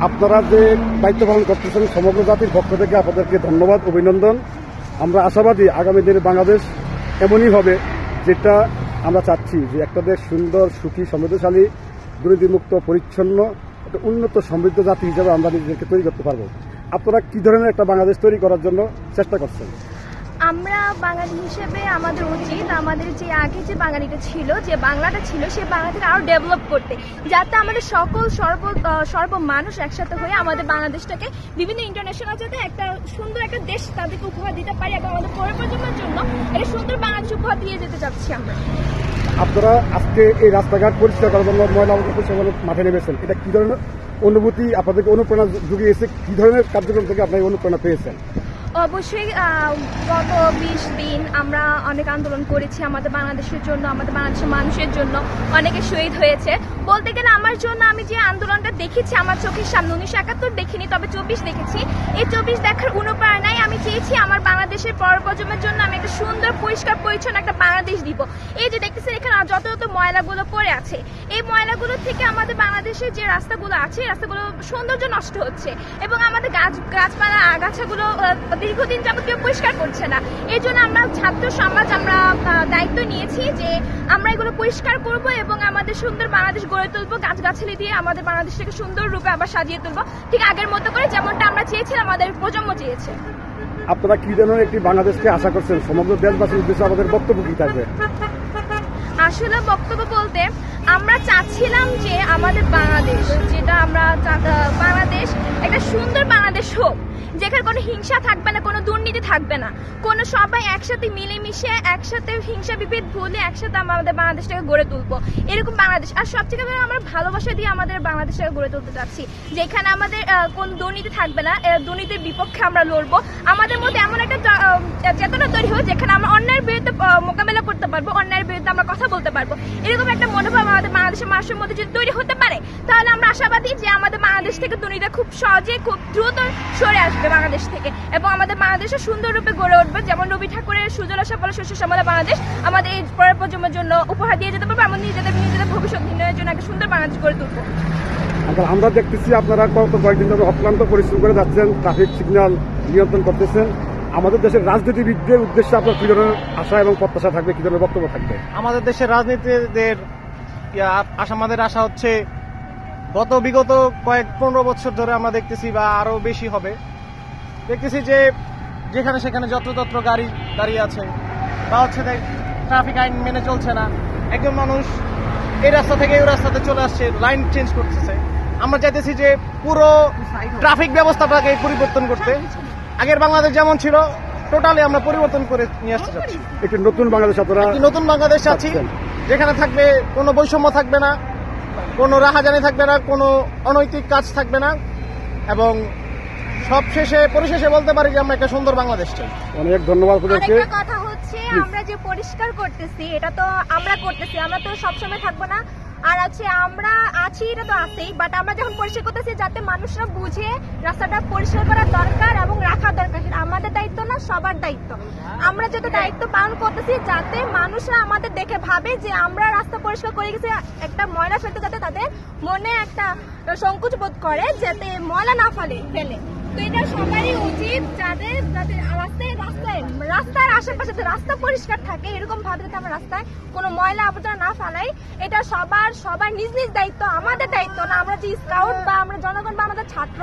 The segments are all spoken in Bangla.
আপনারা যে দায়িত্ব পালন করতেছেন সমগ্র জাতির পক্ষ থেকে আপনাদেরকে ধন্যবাদ, অভিনন্দন। আমরা আশাবাদী আগামী দিনে বাংলাদেশ এমনই হবে যেটা আমরা চাচ্ছি, যে একটা দেশ সুন্দর, সুখী, সমৃদ্ধশালী, দুর্নীতিমুক্ত, পরিচ্ছন্ন, একটা উন্নত সমৃদ্ধ জাতি হিসেবে আমরা নিজেদেরকে তৈরি করতে পারবো। আপনারা কি ধরনের একটা বাংলাদেশ তৈরি করার জন্য চেষ্টা করছেন? আমরা বাঙালি হিসেবে আমাদের উচিত আমাদের যে আগে যে বাঙালিটা ছিল, যে বাংলাটা ছিল, সেই বাংলাটাকে আরো ডেভেলপ করতে, যাতে আমাদের সকল সর্ব মানুষ একসাথে হয়ে আমাদের বাংলাদেশটাকে বিভিন্ন ইন্টারন্যাশনাল যাতে একটা সুন্দর একটা দেশ তাদেরকে উপহার দিতে পারি এবং আমাদের পরের প্রজন্মের জন্য একটা সুন্দর বাংলাদেশ উপহার দিয়ে যেতে চাচ্ছি আমরা। আপনারা আজকে এই রাস্তাঘাট পরিষ্কার করার জন্য, ময়লা পরিষ্কার মাঠে নেমেছেন, এটা কি ধরনের অনুভূতি আপনাদেরকে অনুপ্রেরণা জুগিয়েছে? কি ধরনের কার্যক্রম থেকে আপনারা অনুপ্রেরণা পেয়েছেন? অবশ্যই গত 20 দিন আমরা অনেক আন্দোলন করেছি আমাদের বাংলাদেশের জন্য, আমাদের বাংলাদেশের মানুষের জন্য। অনেকে শহীদ হয়েছে। বলতে গেলে আমার জন্য আমি যে আন্দোলনটা দেখেছি আমার চোখের সামনে, 1971 দেখিনি, তবে 24 দেখেছি। এই 24 দেখার অনুপ্রেরণায় আমি চেয়েছি আমার বাংলাদেশের পর প্রজন্মের জন্য আমি একটা সুন্দর, পরিষ্কার, পরিচ্ছন্ন একটা বাংলাদেশ দিব। এই যে দেখতেছেন এখানে যত ময়লাগুলো পড়ে আছে, এই ময়লাগুলো থেকে আমাদের বাংলাদেশের যে রাস্তাগুলো আছে, রাস্তাগুলো সৌন্দর্য নষ্ট হচ্ছে এবং আমাদের গাছপালা, আগাছাগুলো দীর্ঘদিন যাবত কেউ পরিষ্কার করছে না। এই জন্য আমরা ছাত্র সমাজ আমরা দায়িত্ব নিয়েছি যে আমরা এগুলো পরিষ্কার করব এবং আমাদের সুন্দর বাংলাদেশ গড়ে তুলবো, গাছগাছালি দিয়ে আমাদের বাংলাদেশটাকে সুন্দর রূপে আবার সাজিয়ে তুলবো, ঠিক আগের মতো করে যেমনটা আমরা চেয়েছিলাম, আমাদের প্রজন্ম চেয়েছে। আপনারা কি ধরনের একটি বাংলাদেশকে আশা করছেন? সমগ্র দেশবাসীর উদ্দেশ্যে আমাদের বক্তব্য কি থাকবে? আসলে বক্তব্য বলতে আমরা চাচ্ছিলাম যে আমাদের বাংলাদেশ, যেটা আমরা বাংলাদেশ একটা সুন্দর বাংলাদেশ হোক, যেখানে কোনো হিংসা থাকবে না, কোনো দুর্নীতি থাকবে না, কোনো সবাই একসাথে মিলেমিশে একসাথে হিংসা বিভেদ ভুলে একসাথে আমাদের বাংলাদেশটাকে গড়ে তুলবো, এরকম বাংলাদেশ। আর সবথেকে আমরা ভালোবাসা দিয়ে আমাদের বাংলাদেশটাকে গড়ে তুলতে চাচ্ছি, যেখানে আমাদের কোনো দুর্নীতি থাকবে না, দুর্নীতির বিপক্ষে আমরা লড়বো। আমাদের মধ্যে এমন একটা চেতনা তৈরি হোক যেখানে আমরা অন্যায়ের বিরুদ্ধে মোকাবেলা করতে পারবো, অন্যায়ের বিরুদ্ধে আমরা কথা বলতে পারবো। এরকম একটা মনোভাব আমাদের বাংলাদেশের মানুষের মধ্যে যদি তৈরি হতে পারে, তাহলে আমরা আশাবাদী যে আমাদের বাংলাদেশ থেকে দুর্নীতি খুব সহজে, খুব দ্রুত সরে আসবে বাংলাদেশ থেকে এবং আমাদের বাংলাদেশে সুন্দর রূপে গড়ে উঠবে। যেমন রবি ঠাকুরের সুজলা সুফলা শস্য শ্যামলা বাংলাদেশ আমাদের এই পরের প্রজন্মের জন্য উপহার দিয়ে যেতে পারবো, আমরা নিজেদের ভবিষ্যৎ নির্ণয়ের জন্য একটা সুন্দর বাংলাদেশ গড়ে তুলবো। আমরা দেখতেছি আপনারা কয়েকদিন ধরে অক্লান্ত পরিশ্রম করে যাচ্ছেন, ট্রাফিক সিগন্যাল নিয়ন্ত্রণ করতেছেন। আমাদের দেশের রাজনীতিবিদদের উদ্দেশ্যে আপনার কি ধরনের আশা এবং প্রত্যাশা থাকবে, কি ধরনের বক্তব্য থাকবে? আমাদের দেশের রাজনীতিদের আমাদের আশা হচ্ছে, বিগত 15 বছর ধরে আমরা দেখতেছি বা আরো বেশি হবে, দেখতেছি যে যেখানে সেখানে যত্রতত্র গাড়ি দাঁড়িয়ে আছে বা হচ্ছে ট্রাফিক আইন মেনে চলছে না। একজন মানুষ এই রাস্তা থেকে ওই রাস্তাতে চলে আসছে, লাইন চেঞ্জ করতেছে। আমরা চাইতেছি যে পুরো ট্রাফিক ব্যবস্থাটাকে পরিবর্তন করতে, আগের বাংলাদেশ যেমন ছিল টোটালি আমরা পরিবর্তন করে নিয়ে আসতে চাচ্ছি। একটি নতুন বাংলাদেশ, আপনারা নতুন বাংলাদেশ চাচ্ছি, যেখানে থাকবে কোনো বৈষম্য থাকবে না, কোনো রাহাজানি থাকবে না, কোনো অনৈতিক কাজ থাকবে না এবং পরিশেষে বলতে পারি যে আমরা একটা সুন্দর বাংলাদেশ চাই। অনেক ধন্যবাদ। আরেকটা কথা হচ্ছে, আমরা যে পরিষ্কার করতেছি এটা তো আমরা করতেছি, আমরা তো সবসময় থাকবো না। আর আছে আমরা আছি, এটা তো আছেই, বাট আমরা যখন পরিষ্কার করতেছি যাতে মানুষরা বুঝে রাস্তাটা পরিষ্কার করা দরকার এবং রাখা দরকার, সেটা আমাদের দায়িত্ব না, সবার দায়িত্ব। আমরা যত দায়িত্ব পালন করতেছি যাতে মানুষরা আমাদের দেখে ভাবে যে আমরা রাস্তা পরিষ্কার করে গেছি, একটা ময়লা ফেলতে যাতে তাদের মনে একটা সংকোচ বোধ করে, যাতে ময়লা না ফেলে। তো এটা সবারই উচিত, যাদের রাস্তার আশেপাশে রাস্তা পরিষ্কার থাকে, এরকম ভাবে যাতে আমরা রাস্তায় কোনো ময়লা আবর্জনা না ফেলাই। এটা সবার নিজ নিজ দায়িত্ব, আমাদের দায়িত্ব না। আমরা যে স্কাউট বা আমরা জনগণ বা আমাদের ছাত্র,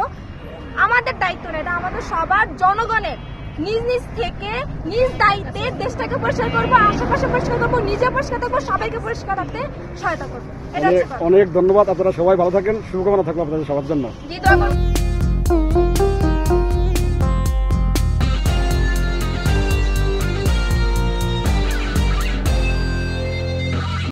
আমাদের দায়িত্ব না, এটা আমাদের সবার জনগণের নিজ নিজ থেকে নিজ দায়িত্বে দেশটাকে পরিষ্কার করবো, আশেপাশে পরিষ্কার করবো, নিজে পরিষ্কার থাকবো, সবাইকে পরিষ্কার রাখতে সহায়তা করবো। অনেক ধন্যবাদ। আপনারা সবাই ভালো থাকেন, শুভকামনা থাকবো আপনাদের সবার জন্য।